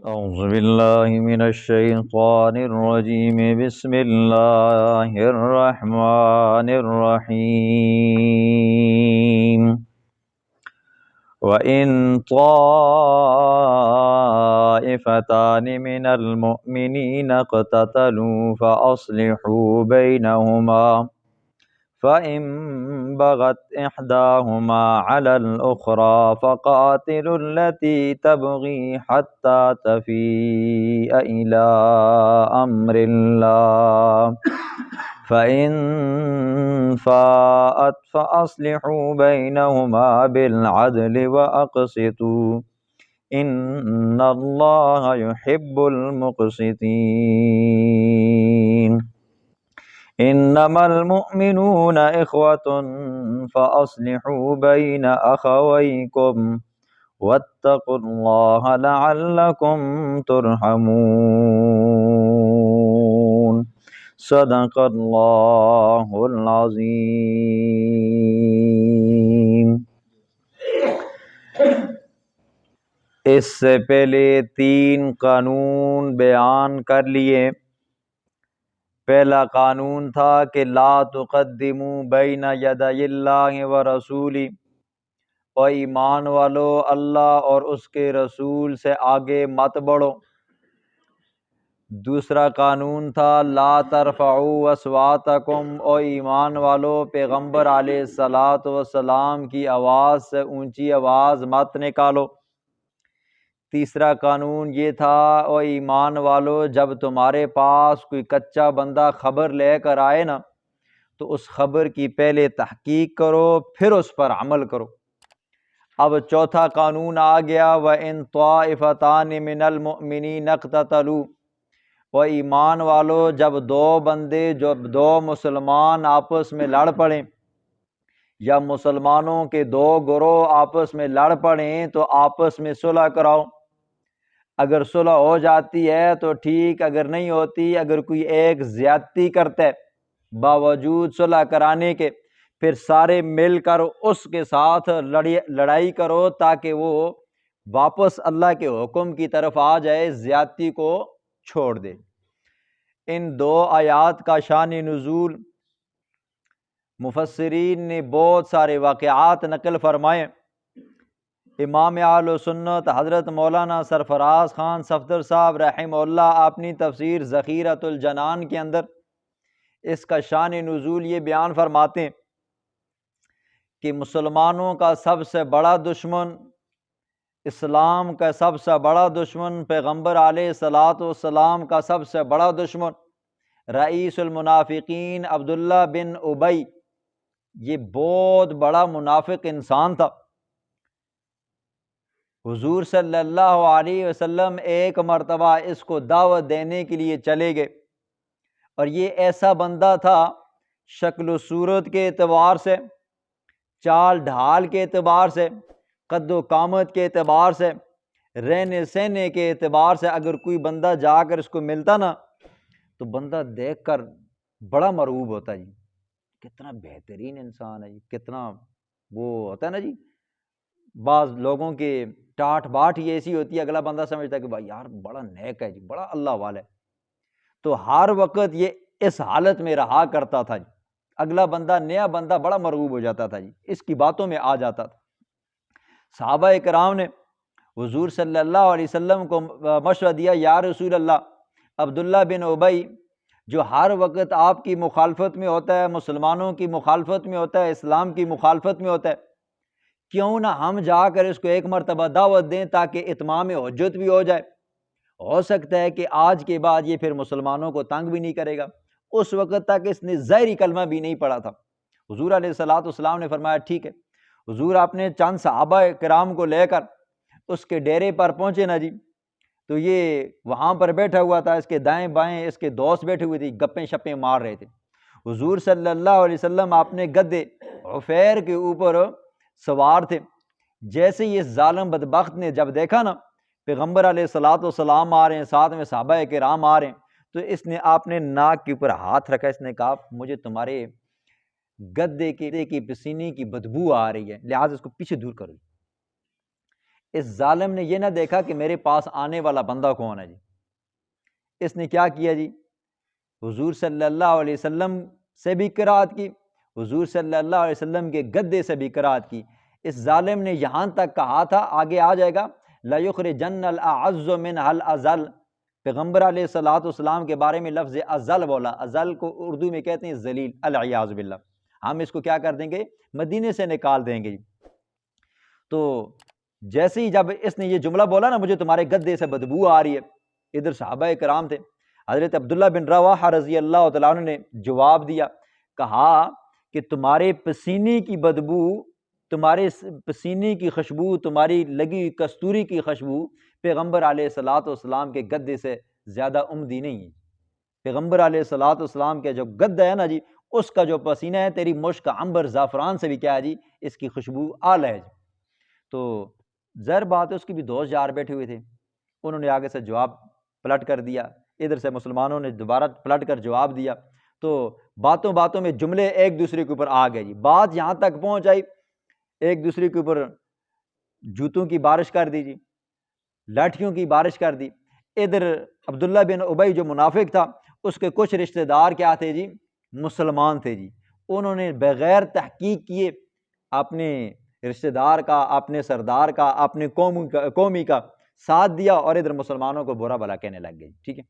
أعوذ بالله من الشيطان الرجيم بسم الله الرحمن الرحيم وإن طائفتان من المؤمنين اقتتلوا فأصلحوا بينهما فإن بغت إحداهما على الأخرى فقاتلوا التي تبغي حتى تفيء إلى أمر الله فإن فاءت فأصلحوا بينهما بالعدل وأقسطوا إن الله يحب المقسطين إنما المؤمنون إخوة فأصلحوا بين أخويكم واتقوا الله لعلكم ترحمون صدق اللہ العظیم۔ اس سے پہلے 3 قانون بیان کر لیے۔ پہلا قانون تھا کہ لا تقدموا بین یدی اللہ ورسولہ، اور ایمان والو اللہ اور اس کے رسول سے آگے مت بڑھو۔ دوسرا قانون تھا لا ترفعوا اصواتکم، اور ایمان والو پیغمبر علیہ الصلاۃ والسلام کی آواز سے اونچی آواز مت نکالو۔ تیسرا قانون یہ تھا او ایمان والو جب تمہارے پاس کوئی کچا بندہ خبر لے کر آئے نا تو اس خبر کی پہلے تحقیق کرو پھر اس پر عمل کرو۔ اب چوتھا قانون آ گیا وَإِن طَائِفَتَانِ مِنَ الْمُؤْمِنِينَ اقْتَتَلُوا، وہ ایمان والو جب دو مسلمان آپس میں لڑ پڑیں یا مسلمانوں کے 2 گروہ آپس میں لڑ پڑیں تو آپس میں صلح کراؤ۔ اگر صلح ہو جاتی ہے تو ٹھیک، اگر نہیں ہوتی، اگر کوئی ایک زیادتی کرتا ہے باوجود صلح کرانے کے، پھر سارے مل کر اس کے ساتھ لڑائی کرو تاکہ وہ واپس اللہ کے حکم کی طرف آ جائے، زیادتی کو چھوڑ دے۔ ان 2 آیات کا شان نزول مفسرین نے بہت سارے واقعات نقل فرمائے۔ امام اہل سنت حضرت مولانا سرفراز خان صفدر صاحب رحمہ اللہ اپنی تفسیر ذخیرۃ الجنان کے اندر اس کا شان نزول یہ بیان فرماتے ہیں کہ مسلمانوں کا سب سے بڑا دشمن، اسلام کا سب سے بڑا دشمن، پیغمبر علیہ الصلاۃ والسلام کا سب سے بڑا دشمن رئیس المنافقین عبداللہ بن ابی، یہ بہت بڑا منافق انسان تھا۔ حضور صلی اللہ علیہ وسلم ایک مرتبہ اس کو دعوت دینے کے لیے چلے گئے، اور یہ ایسا بندہ تھا شکل و صورت کے اعتبار سے، چال ڈھال کے اعتبار سے، قد و قامت کے اعتبار سے، رہنے سہنے کے اعتبار سے، اگر کوئی بندہ جا کر اس کو ملتا نا تو بندہ دیکھ کر بڑا مرعوب ہوتا جی، کتنا بہترین انسان ہے جی، کتنا وہ ہوتا ہے نا جی، بعض لوگوں کے ٹاٹ باٹ ہی ایسی ہوتی ہے، اگلا بندہ سمجھتا ہے کہ بھائی یار بڑا نیک ہے جی، بڑا اللہ والا ہے، تو ہر وقت یہ اس حالت میں رہا کرتا تھا جی، اگلا بندہ نیا بندہ بڑا مرغوب ہو جاتا تھا جی، اس کی باتوں میں آ جاتا تھا۔ صحابہ کرام نے حضور صلی اللہ علیہ وسلم کو مشورہ دیا، یا رسول اللہ، عبداللہ بن ابی جو ہر وقت آپ کی مخالفت میں ہوتا ہے، مسلمانوں کی مخالفت میں ہوتا ہے، اسلام کی مخالفت میں ہوتا ہے، کیوں نہ ہم جا کر اس کو ایک مرتبہ دعوت دیں تاکہ اتمام حجت بھی ہو جائے، ہو سکتا ہے کہ آج کے بعد یہ پھر مسلمانوں کو تنگ بھی نہیں کرے گا۔ اس وقت تک اس نے ظاہری کلمہ بھی نہیں پڑھا تھا۔ حضور علیہ الصلاۃ والسلام نے فرمایا ٹھیک ہے۔ حضور اپنے چند صحابہ کرام کو لے کر اس کے ڈیرے پر پہنچے نا جی، تو یہ وہاں پر بیٹھا ہوا تھا، اس کے دائیں بائیں اس کے دوست بیٹھے ہوئے تھے، گپیں شپیں مار رہے تھے۔ حضور صلی اللہ علیہ وسلم اپنے گدے عفیر کے اوپر سوار تھے۔ جیسے یہ ظالم بدبخت نے جب دیکھا نا پیغمبر علیہ الصلاۃ والسلام آ رہے ہیں، ساتھ میں صحابہ کرام آ رہے ہیں، تو اس نے اپنے ناک کے اوپر ہاتھ رکھا، اس نے کہا مجھے تمہارے گدے کی پسینے کی بدبو آ رہی ہے، لہٰذا اس کو پیچھے دور کرو۔ اس ظالم نے یہ نہ دیکھا کہ میرے پاس آنے والا بندہ کون ہے جی، اس نے کیا کیا جی، حضور صلی اللہ علیہ وسلم سے بھی قرات کی، حضور صلی اللہ علیہ وسلم کے گدے سے بھی قرات کی۔ اس ظالم نے یہاں تک کہا تھا، آگے آ جائے گا، لَيُخْرِجَنَّ الْأَعَزُّ مِنْهَا الْأَذَلَّ، پیغمبر علیہ الصلوٰۃ والسلام کے بارے میں لفظ ازل بولا، ازل کو اردو میں کہتے ہیں ذلیل، العیاذ باللہ، ہم اس کو کیا کر دیں گے، مدینے سے نکال دیں گے۔ تو جیسے ہی جب اس نے یہ جملہ بولا نا، مجھے تمہارے گدے سے بدبو آ رہی ہے، ادھر صحابہ کرام تھے، حضرت عبداللہ بن رواحہ رضی اللہ تعالیٰ عنہ نے جواب دیا، کہا کہ تمہارے پسینے کی بدبو، تمہارے پسینے کی خوشبو، تمہاری لگی ہوئی کستوری کی خوشبو پیغمبر علیہ الصلوٰۃ والسلام کے گدے سے زیادہ عمدی نہیں ہے۔ پیغمبر علیہ الصلوٰۃ والسلام کے جو گدا ہے نا جی، اس کا جو پسینہ ہے تیری مشک عنبر زعفران سے بھی کیا ہے جی، اس کی خوشبو اعلیٰ ہے جی۔ تو ظاہر بات ہے اس کی بھی دوست یار بیٹھے ہوئے تھے، انہوں نے آگے سے جواب پلٹ کر دیا، ادھر سے مسلمانوں نے دوبارہ پلٹ کر جواب دیا، تو باتوں باتوں میں جملے ایک دوسرے کے اوپر آ گئے جی، بات یہاں تک پہنچ آئی، ایک دوسرے کے اوپر جوتوں کی بارش کر دی جی، لاٹھیوں کی بارش کر دی۔ ادھر عبداللہ بن ابی جو منافق تھا، اس کے کچھ رشتہ دار کیا تھے جی، مسلمان تھے جی، انہوں نے بغیر تحقیق کیے اپنے رشتہ دار کا، اپنے سردار کا، اپنے قومی کا ساتھ دیا، اور ادھر مسلمانوں کو برا بھلا کہنے لگ گئے، ٹھیک ہے۔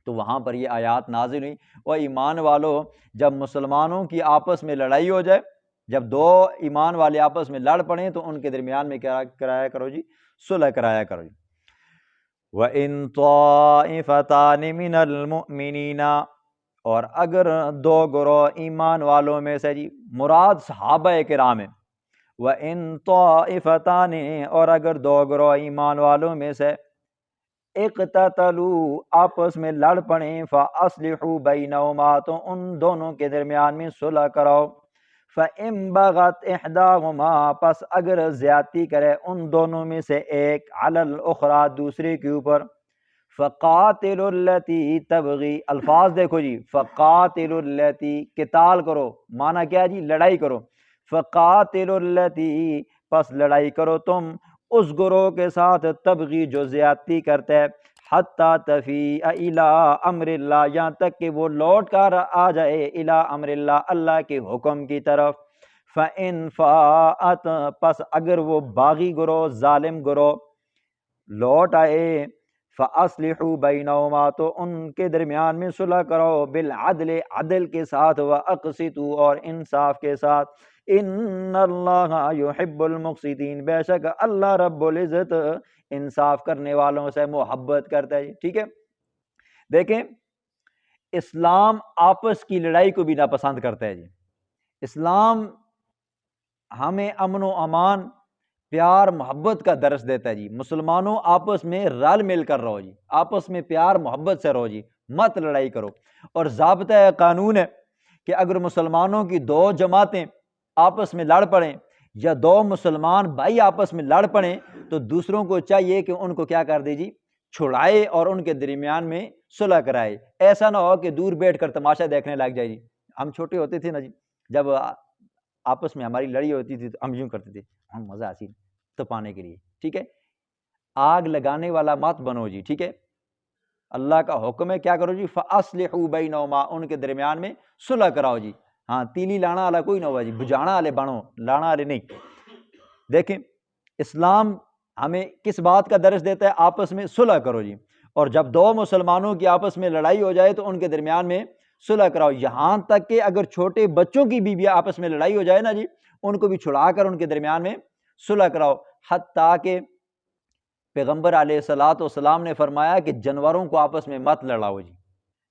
تو وہاں پر یہ آیات نازل ہوئی، اور ایمان والو، جب مسلمانوں کی آپس میں لڑائی ہو جائے، جب دو ایمان والے آپس میں لڑ پڑیں، تو ان کے درمیان میں کیا کرایا کرو جی، صلح کرایا کرو جی۔ وَإِن طَائِفَتَانِ مِنَ الْمُؤْمِنِينَ، اور اگر دو گروہ ایمان والوں میں سے جی، مراد صحابہ کرام ہیں، وَإِن طَائِفَتَانِ، اور اگر دو گروہ ایمان والوں میں سے اقتتلوا، آپس میں لڑ پڑیں، فَأَصْلِحُوا بَيْنَهُمَا، تو ان دونوں کے درمیان میں صلح کراؤ، فَإِن بَغَتْ إِحْدَاهُمَا، پس اگر زیادتی کرے ان دونوں میں سے ایک، عَلَى الْأُخْرَى، دوسرے کے اوپر، فَقَاتِلُوا الَّتِي تَبْغِي، الفاظ دیکھو جی، فَقَاتِلُوا الَّتِي، قتال کرو، معنی کیا ہے جی، لڑائی کرو، فَقَاتِلُوا الَّتِي، پس لڑائی کرو تم اس گروہ کے ساتھ، تبغی، جو زیادتی کرتا ہے، حتیٰ تفیء الی امر اللہ، یہاں تک کہ وہ لوٹ کر آ جائے، الی امر اللہ، اللہ کے حکم کی طرف، فَإِن فَاءَتْ، پس اگر وہ باغی گروہ، ظالم گروہ لوٹ آئے، فَأَصْلِحُوا بَيْنَهُمَا، تو ان کے درمیان میں صلح کرو، بالعدل، عدل کے ساتھ، وَأَقْسِطُوا، اور انصاف کے ساتھ، ان اللہ یحب المقسطین، بے شک اللہ رب العزت انصاف کرنے والوں سے محبت کرتا ہے، ٹھیک ہے۔ دیکھیں، اسلام آپس کی لڑائی کو بھی ناپسند کرتا ہے جی، اسلام ہمیں امن و امان، پیار محبت کا درس دیتا ہے جی، مسلمانوں آپس میں رل مل کر رہو جی، آپس میں پیار محبت سے رہو جی، مت لڑائی کرو، اور ضابطہ قانون ہے کہ اگر مسلمانوں کی دو جماعتیں آپس میں لڑ پڑیں، یا دو مسلمان بھائی آپس میں لڑ پڑیں، تو دوسروں کو چاہیے کہ ان کو کیا کر دے جی، چھڑائے، اور ان کے درمیان میں صلح کرائے، ایسا نہ ہو کہ دور بیٹھ کر تماشا دیکھنے لگ جائے جی۔ ہم چھوٹے ہوتے تھے نا جی، جب آپس میں ہماری لڑائی ہوتی تھی تو ہم یوں کرتے تھے، ہم مزہ آتی تپانے کے لیے، ٹھیک ہے، آگ لگانے والا مت بنو جی، ٹھیک ہے، اللہ کا حکم ہے کیا کرو جی، فَأَصْلِحُوا بَيْنَهُمَا، ان کے درمیان میں صلح کراؤ جی، ہاں تیلی لانا والا کوئی نہ ہوا جی، بجانا والے بنو، لانا والے نہیں۔ دیکھیں اسلام ہمیں کس بات کا درس دیتا ہے، آپس میں صلح کرو جی، اور جب دو مسلمانوں کی آپس میں لڑائی ہو جائے تو ان کے درمیان میں صلح کراؤ، یہاں تک کہ اگر چھوٹے بچوں کی بھی آپس میں لڑائی ہو جائے نا جی، ان کو بھی چھڑا کر ان کے درمیان میں صلح کراؤ، حتیٰ کہ پیغمبر علیہ الصلوٰۃ والسلام نے فرمایا کہ جانوروں کو آپس میں مت لڑاؤ جی،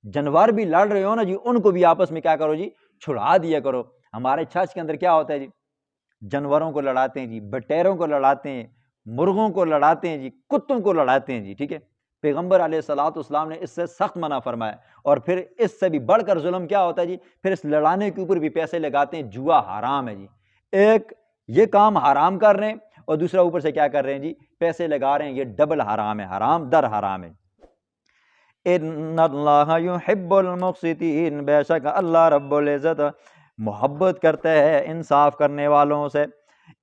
جانور بھی لڑ رہے ہو نا جی، ان کو بھی آپس میں کیا کرو جی، چھڑا دیا کرو۔ ہمارے چرچ کے اندر کیا ہوتا ہے جی، جانوروں کو لڑاتے ہیں جی، بٹیروں کو لڑاتے ہیں، مرغوں کو لڑاتے ہیں جی، کتوں کو لڑاتے ہیں جی، ٹھیک ہے۔ پیغمبر علیہ الصلوٰۃ والسلام نے اس سے سخت منع فرمایا، اور پھر اس سے بھی بڑھ کر ظلم کیا ہوتا ہے جی، پھر اس لڑانے کے اوپر بھی پیسے لگاتے ہیں، جوا حرام ہے جی، ایک یہ کام حرام کر رہے ہیں، اور دوسرا اوپر سے کیا کر رہے ہیں جی، پیسے لگا رہے ہیں، یہ ڈبل حرام ہے، حرام در حرام ہے۔ ان اللہ یحب المقسطین، بے شک اللہ رب العزت محبت کرتے ہے انصاف کرنے والوں سے۔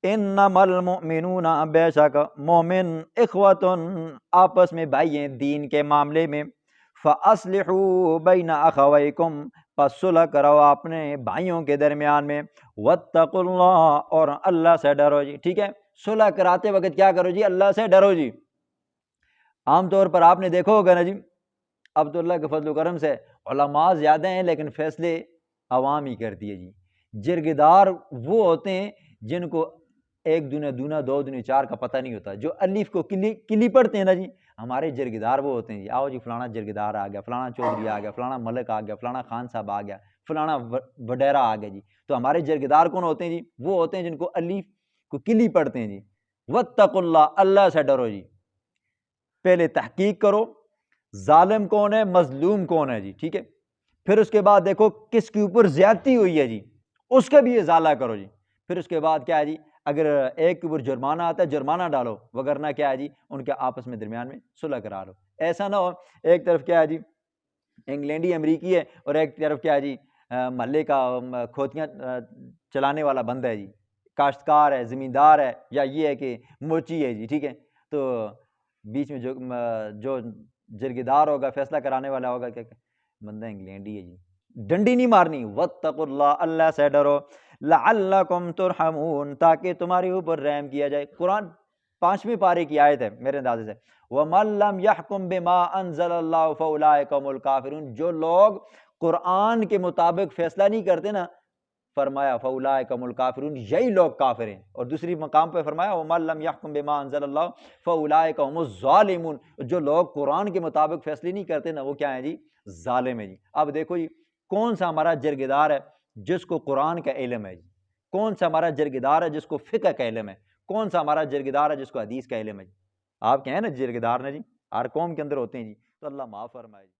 انما المؤمنون، بے شک مومن، اخوتن آپس میں بھائی ہیں دین کے معاملے میں، فاصلحوا بین اخویکم، پس صلح کرو اپنے بھائیوں کے درمیان میں، واتقوا اللہ، اور اللہ سے ڈرو جی۔ ٹھیک ہے، صلح کراتے وقت کیا کرو جی؟ اللہ سے ڈرو جی۔ عام طور پر آپ نے دیکھا ہوگا نا جی، اب تو اللہ کے فضل و کرم سے علماء زیادہ ہیں لیکن فیصلے عوام ہی کرتی ہے جی۔ جرگدار وہ ہوتے ہیں جن کو ایک دنیا دونا دو دنیا چار کا پتہ نہیں ہوتا، جو الف کو کلی پڑھتے ہیں نا جی، ہمارے جرگدار وہ ہوتے ہیں جی، آؤ جی فلانا جرگدار آ گیا، فلانا چودھری آ گیا، فلانا ملک آ گیا، فلانا خان صاحب آ گیا، فلانا وڈیرا آ گیا جی۔ تو ہمارے جرگدار کون ہوتے ہیں جی؟ وہ ہوتے ہیں جن کو الف کو کلی پڑھتے ہیں جی۔ واتقوا اللہ، اللہ سے ڈرو جی۔ پہلے تحقیق کرو ظالم کون ہے، مظلوم کون ہے جی، ٹھیک ہے۔ پھر اس کے بعد دیکھو کس کے اوپر زیادتی ہوئی ہے جی، اس کا بھی ازالہ کرو جی۔ پھر اس کے بعد کیا ہے جی، اگر ایک کے اوپر جرمانہ آتا ہے جرمانہ ڈالو، وگرنہ کیا ہے جی ان کے آپس میں درمیان میں صلح کرا لو۔ ایسا نہ ہو ایک طرف کیا ہے جی انگلینڈی امریکی ہے اور ایک طرف کیا ہے جی محلے کا کھوتیاں چلانے والا بندہ ہے جی، کاشتکار ہے، زمیندار ہے، یا یہ ہے کہ موچی ہے جی، ٹھیک ہے۔ تو بیچ میں جو جرگیدار ہوگا، فیصلہ کرانے والا ہوگا، کہ بندہ انگلینڈی ہے جی، ڈنڈی نہیں مارنی۔ واتقوا اللہ، اللہ سے ڈرو، لعلکم ترحمون، تاکہ تمہارے اوپر رحم کیا جائے۔ قرآن 5ویں پارے کی آیت ہے میرے اندازے سے، وَمَن لَّمْ يَحْكُم بِمَا أَنزَلَ اللَّهُ فَأُولَٰئِكَ هُمُ الْكَافِرُونَ، جو لوگ قرآن کے مطابق فیصلہ نہیں کرتے نا، فرمایا فَأُولَٰئِكَ هُمُ الْكَافِرُونَ، یہی لوگ کافر ہیں۔ اور دوسری مقام پہ فرمایا وَمَن لَّمْ يَحْكُم بِمَا أَنزَلَ اللَّهُ فَأُولَٰئِكَ هُمُ الظَّالِمُونَ، جو لوگ قرآن کے مطابق فیصلے نہیں کرتے نا، وہ کیا ہیں جی؟ ظالم ہیں جی۔ اب دیکھو جی کون سا ہمارا جرگدار ہے جس کو قرآن کا علم ہے جی، کون سا ہمارا جرگدار ہے جس کو فقہ کا علم ہے، کون سا ہمارا جرگدار ہے جس کو حدیث کا علم ہے جی۔ آپ کہیں نا جرگدار نے جی ہر قوم کے اندر ہوتے ہیں جی، تو اللہ معاف فرمائے جی۔